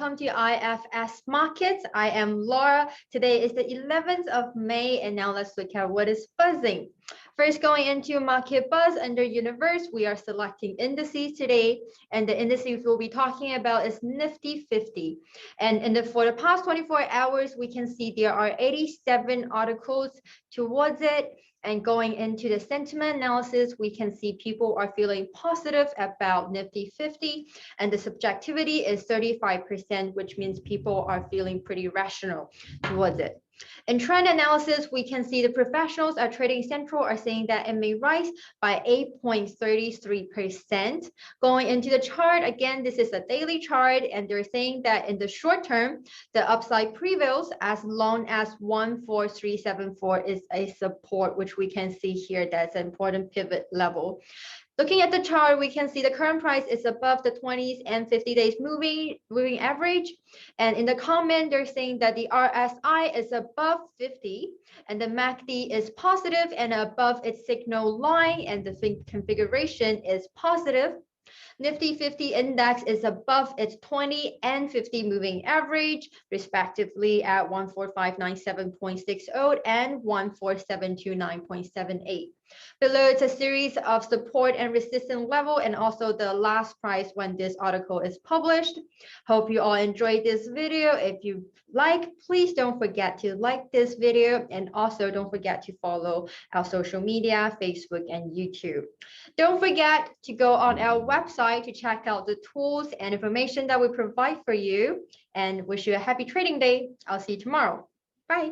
welcome to IFS Markets. I am Laura. Today is the 11th of May, and now let's look at what is buzzing. First, going into market buzz under universe, we are selecting indices today, and the indices we'll be talking about is Nifty50. And for the past 24 hours, we can see there are 87 articles towards it. And going into the sentiment analysis, we can see people are feeling positive about Nifty50, and the subjectivity is 35%, which means people are feeling pretty rational towards it. In trend analysis, we can see the professionals at Trading Central are saying that it may rise by 8.33%. Going into the chart, again, this is a daily chart, and they're saying that in the short term, the upside prevails as long as 14374 is a support, which we can see here. That's an important pivot level. Looking at the chart, we can see the current price is above the 20s and 50 days moving average. And in the comment, they're saying that the RSI is above 50 and the MACD is positive and above its signal line, and the configuration is positive. Nifty50 index is above its 20 and 50 moving average, respectively at 14597.60 and 14729.78. Below, it's a series of support and resistance level, and also the last price when this article is published. Hope you all enjoyed this video. If you like, please don't forget to like this video, and also don't forget to follow our social media, Facebook and YouTube. Don't forget to go on our website to check out the tools and information that we provide for you, and wish you a happy trading day. I'll see you tomorrow. Bye.